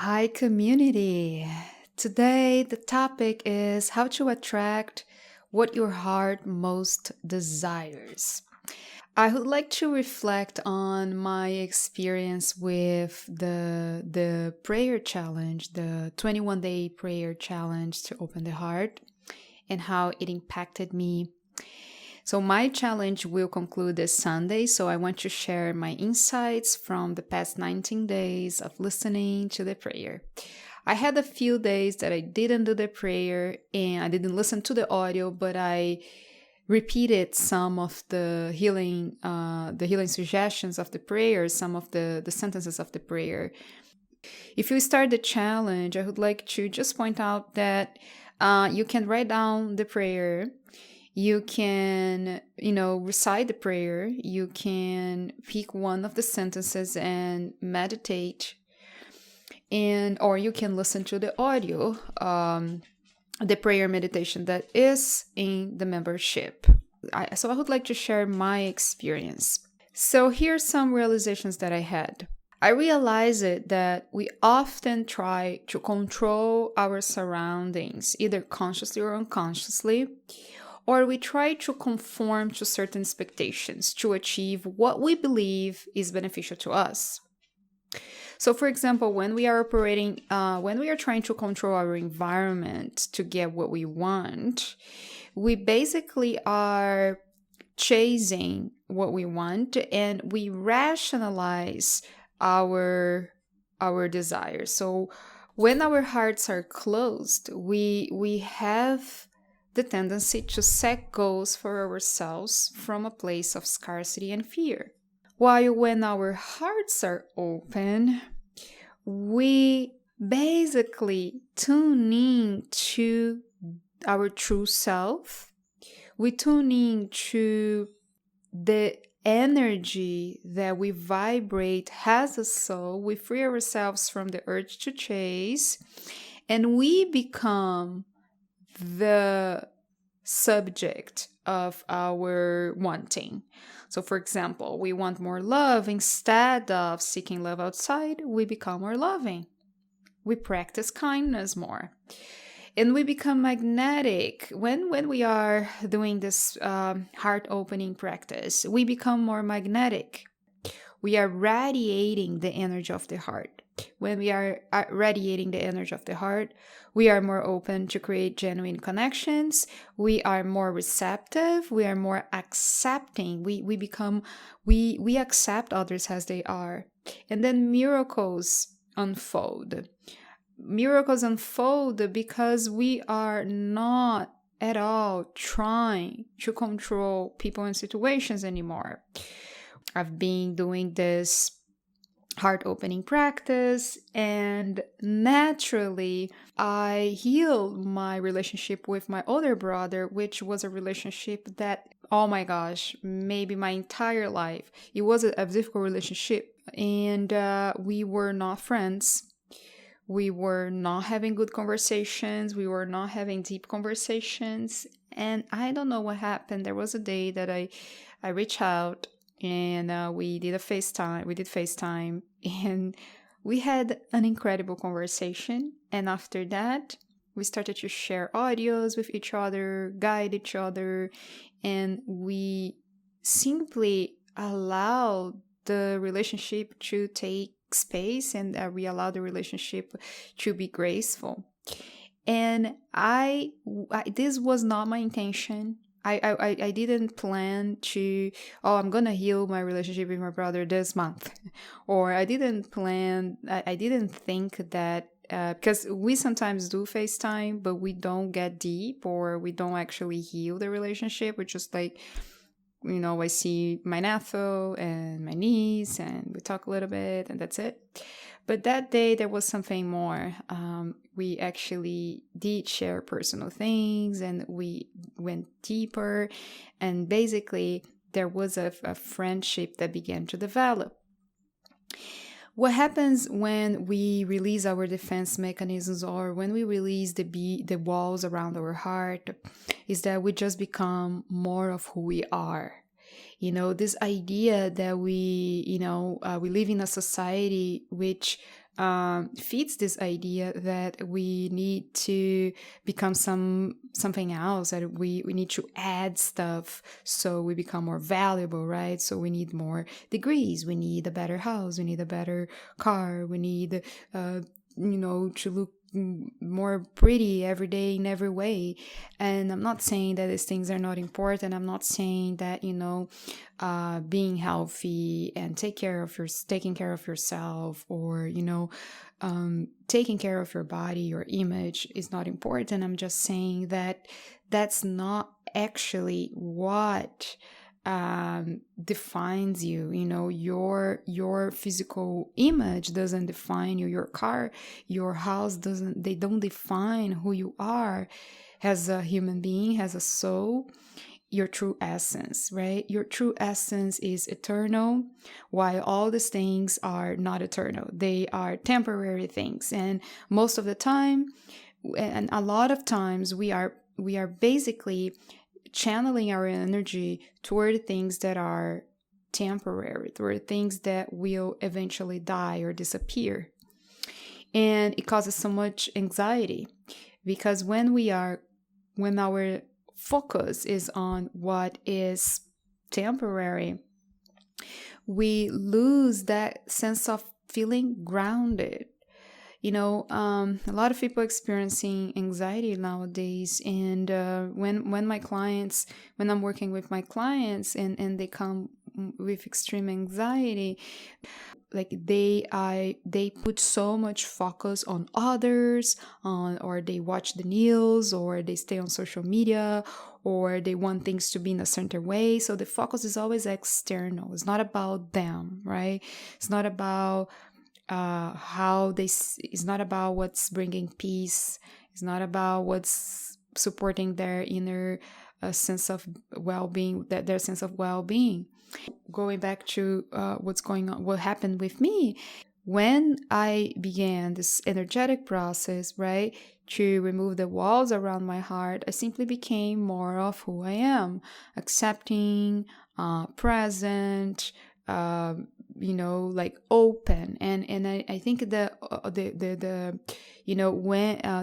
Hi, community. Today, the topic is how to attract what your heart most desires. I would like to reflect on my experience with the prayer challenge, the 21-day prayer challenge to open the heart, and how it impacted me. So, my challenge will conclude this Sunday. So, I want to share my insights from the past 19 days of listening to the prayer. I had a few days that I didn't do the prayer and I didn't listen to the audio, but I repeated some of the healing suggestions of the prayer, some of the sentences of the prayer. If you start the challenge, I would like to just point out that you can write down the prayer. You can, recite the prayer. You can pick one of the sentences and meditate, or you can listen to the audio, the prayer meditation that is in the membership. So I would like to share my experience. So here's some realizations that I had. I realized that we often try to control our surroundings, either consciously or unconsciously, or we try to conform to certain expectations to achieve what we believe is beneficial to us. So, for example, when we are trying to control our environment to get what we want, we basically are chasing what we want and we rationalize our desires. So, when our hearts are closed, we have the tendency to set goals for ourselves from a place of scarcity and fear. While when our hearts are open, we basically tune in to our true self. We tune in to the energy that we vibrate as a soul. We free ourselves from the urge to chase, and we become the subject of our wanting. So, for example, we want more love. Instead of seeking love outside, we become more loving. We practice kindness more. And we become magnetic. When we are doing this heart opening practice, we become more magnetic. We are radiating the energy of the heart. When we are radiating the energy of the heart, we are more open to create genuine connections. We are more receptive. We are more accepting. We accept others as they are. And then miracles unfold. Miracles unfold because we are not at all trying to control people and situations anymore. I've been doing this heart opening practice, and naturally I healed my relationship with my older brother, which was a relationship that, oh my gosh, maybe my entire life it was a difficult relationship, and we were not friends. We were not having good conversations. We were not having deep conversations, and I don't know what happened. There was a day that I reached out, and we did FaceTime, and we had an incredible conversation. And after that, we started to share audios with each other, guide each other, and we simply allowed the relationship to take space, and we allowed the relationship to be graceful. And this was not my intention. I didn't plan to, oh, I'm gonna heal my relationship with my brother this month. Or I didn't think that, because we sometimes do FaceTime, but we don't get deep, or we don't actually heal the relationship. We're just like, I see my nephew and my niece, and we talk a little bit, and that's it. But that day, there was something more. We actually did share personal things, and we went deeper. And basically, there was a friendship that began to develop. What happens when we release our defense mechanisms, or when we release the walls around our heart, is that we just become more of who we are. This idea that we live in a society which feeds this idea that we need to become something else, that we need to add stuff so we become more valuable, right? So we need more degrees, we need a better house, we need a better car, we need to look more pretty every day in every way. And I'm not saying that these things are not important. I'm not saying that being healthy and taking care of yourself, or taking care of your body, your image is not important. I'm just saying that that's not actually what defines you. Your physical image doesn't define you. Your car, your house they don't define who you are as a human being, as a soul. Your true essence, right? Your true essence is eternal, while all these things are not eternal. They are temporary things, and most of the time, and a lot of times, we are basically channeling our energy toward things that are temporary, toward things that will eventually die or disappear. And it causes so much anxiety, because when our focus is on what is temporary, we lose that sense of feeling grounded. A lot of people experiencing anxiety nowadays, and when I'm working with my clients, and they come with extreme anxiety, like they put so much focus on others, or they watch the news, or they stay on social media, or they want things to be in a certain way. So the focus is always external. It's not about them, right? It's not about it's not about what's bringing peace. It's not about what's supporting their inner sense of well-being, their sense of well-being. Going back to what happened with me when I began this energetic process, right, to remove the walls around my heart. I simply became more of who I am, accepting, present, like open. And I think when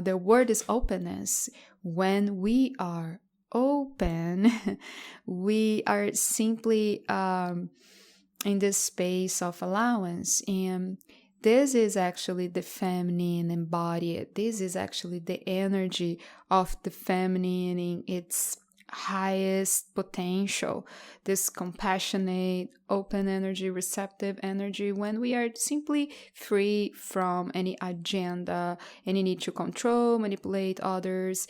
the word is openness. When we are open, we are simply in this space of allowance. And this is actually the feminine embodied. This is actually the energy of the feminine in its highest potential. This compassionate, open energy, receptive energy, when we are simply free from any agenda, any need to control, manipulate others.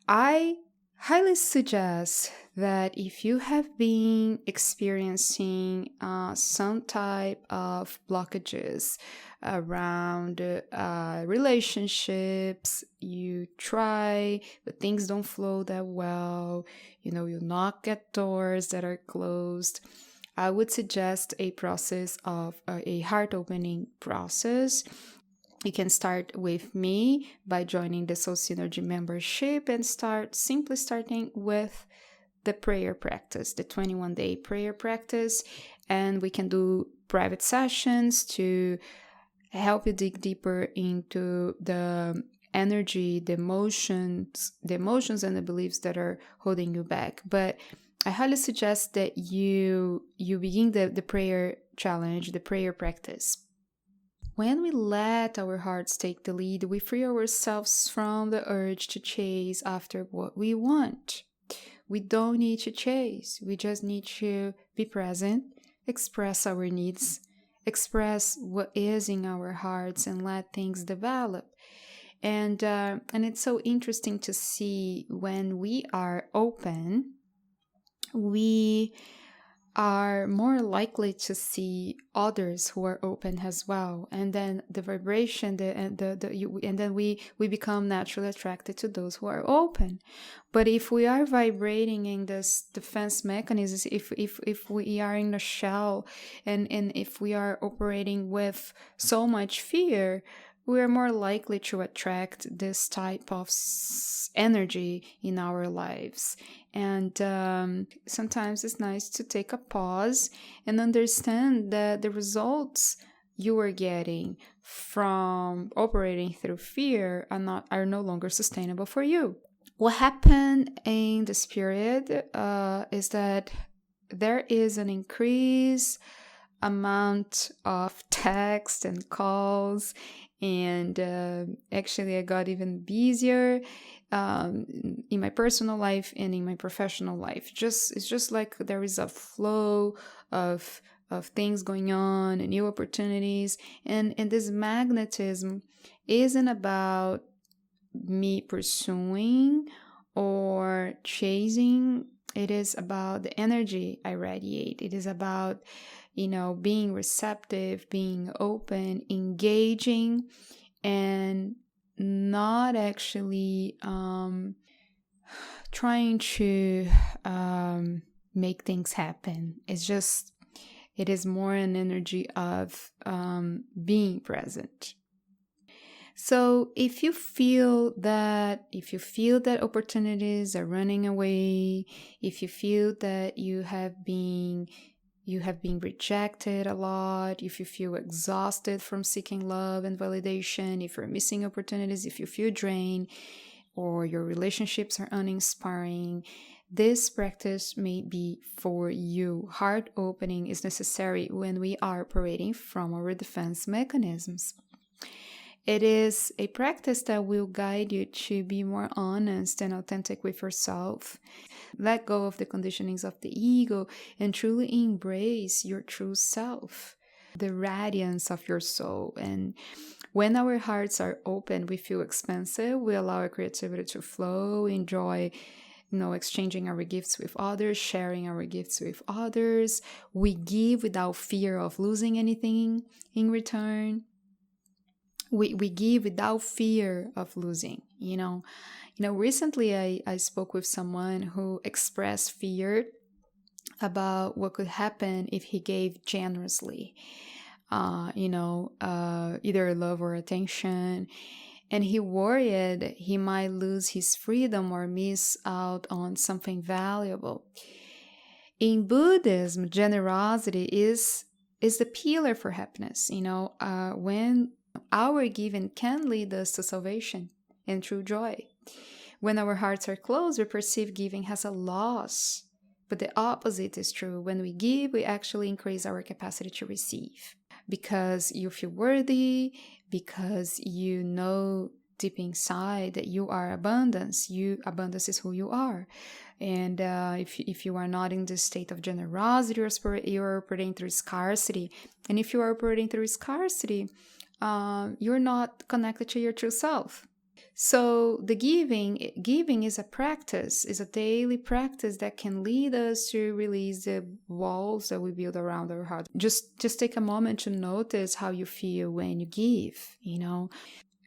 I highly suggest that if you have been experiencing some type of blockages around relationships, you try, but things don't flow that well, you knock at doors that are closed, I would suggest a process of a heart opening process. You can start with me by joining the Soul Synergy membership and starting with the prayer practice, the 21-day prayer practice. And we can do private sessions to help you dig deeper into the energy, the emotions and the beliefs that are holding you back. But I highly suggest that you begin the prayer challenge, the prayer practice. When we let our hearts take the lead, we free ourselves from the urge to chase after what we want. We don't need to chase. We just need to be present, express our needs, express what is in our hearts, and let things develop. And it's so interesting to see when we are open, we are more likely to see others who are open as well, and then the vibration, and then we become naturally attracted to those who are open. But if we are vibrating in this defense mechanisms, if we are in a shell, and if we are operating with so much fear, we are more likely to attract this type of energy in our lives. And sometimes it's nice to take a pause and understand that the results you are getting from operating through fear are no longer sustainable for you. What happened in this period is that there is an increased amount of text and calls, and actually I got even busier in my personal life and in my professional life. It's just like there is a flow of things going on and new opportunities, and this magnetism isn't about me pursuing or chasing. It is about the energy I radiate. It is about, being receptive, being open, engaging, and not actually trying to make things happen. It is more an energy of being present. So if you feel that opportunities are running away, if you feel that you have been rejected a lot, if you feel exhausted from seeking love and validation, if you're missing opportunities, if you feel drained, or your relationships are uninspiring, this practice may be for you. Heart opening is necessary when we are operating from our defense mechanisms. It is a practice that will guide you to be more honest and authentic with yourself. Let go of the conditionings of the ego and truly embrace your true self, the radiance of your soul. And when our hearts are open, we feel expansive. We allow our creativity to flow, enjoy exchanging our gifts with others, sharing our gifts with others. We give without fear of losing anything in return. We give without fear of losing. Recently I spoke with someone who expressed fear about what could happen if he gave generously, either love or attention. And he worried he might lose his freedom or miss out on something valuable. In Buddhism, generosity is the pillar for happiness. When our giving can lead us to salvation and true joy. When our hearts are closed, we perceive giving as a loss. But the opposite is true. When we give, we actually increase our capacity to receive. Because you feel worthy, because you know deep inside that you are abundance. Abundance is who you are. And if you are not in this state of generosity, you're operating through scarcity. And if you are operating through scarcity, you're not connected to your true self. So the giving is a practice, is a daily practice that can lead us to release the walls that we build around our heart. Just take a moment to notice how you feel when you give,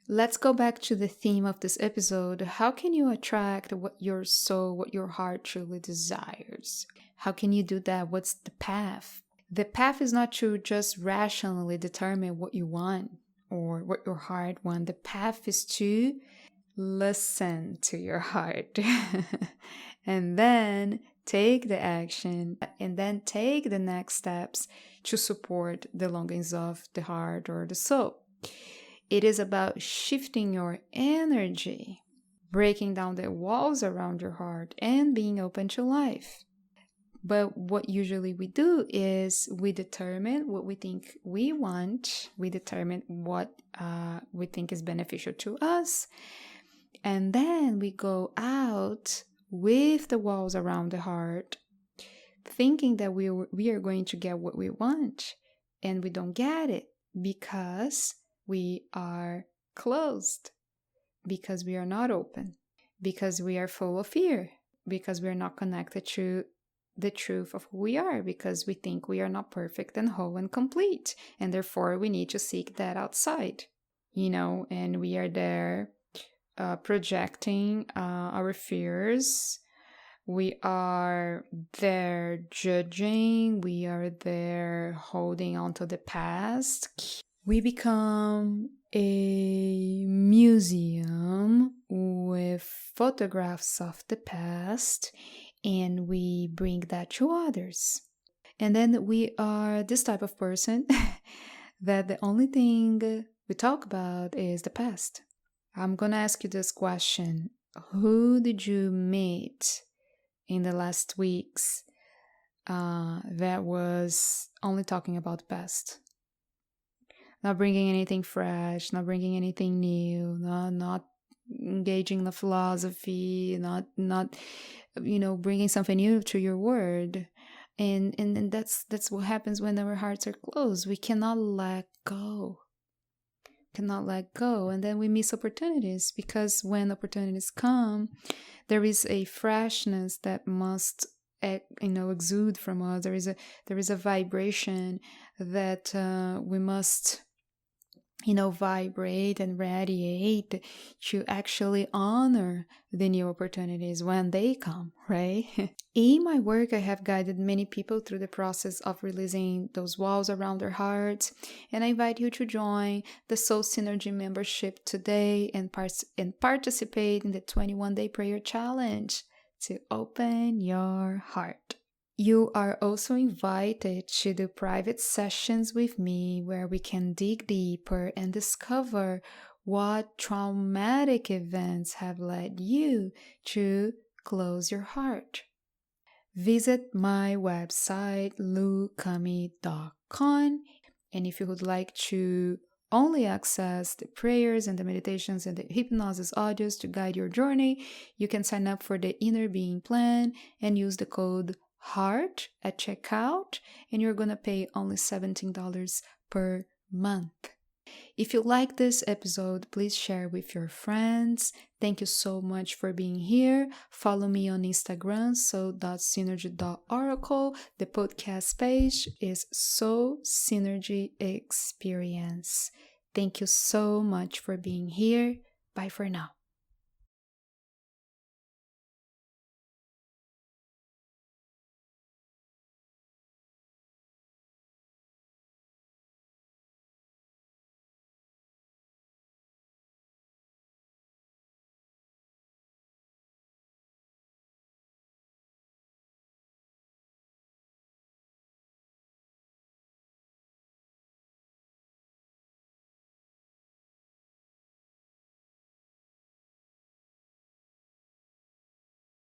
Let's go back to the theme of this episode. How can you attract what your soul, what your heart truly desires? How can you do that? What's the path? The path is not to just rationally determine what you want or what your heart wants. The path is to listen to your heart and then take the action and then take the next steps to support the longings of the heart or the soul. It is about shifting your energy, breaking down the walls around your heart, and being open to life. But what usually we do is we determine what we think we want. We determine what we think is beneficial to us. And then we go out with the walls around the heart, thinking that we are going to get what we want. And we don't get it because we are closed, because we are not open, because we are full of fear, because we are not connected to the truth of who we are, because we think we are not perfect and whole and complete. And therefore, we need to seek that outside, and we are there projecting our fears. We are there judging. We are there holding on to the past. We become a museum with photographs of the past, and we bring that to others. And then we are this type of person that the only thing we talk about is the past. I'm gonna ask you this question. Who did you meet in the last weeks that was only talking about the past? Not bringing anything fresh, not bringing anything new, not engaging in the philosophy, not bringing something new to your word. And that's what happens when our hearts are closed. We cannot let go. And then we miss opportunities, because when opportunities come, there is a freshness that must exude from us. There is a vibration that we must vibrate and radiate to actually honor the new opportunities when they come, right? In my work, I have guided many people through the process of releasing those walls around their hearts, and I invite you to join the Soul Synergy membership today and participate in the 21-day prayer challenge to open your heart. You are also invited to do private sessions with me where we can dig deeper and discover what traumatic events have led you to close your heart. Visit my website, lucami.com, and if you would like to only access the prayers and the meditations and the hypnosis audios to guide your journey, you can sign up for the Inner Being Plan and use the code HEART at checkout, and you're gonna pay only $17 per month. If you like this episode, please share with your friends. Thank you so much for being here. Follow me on Instagram, soul.synergy.oracle. The podcast page is Soul Synergy Experience. Thank you so much for being here. Bye for now.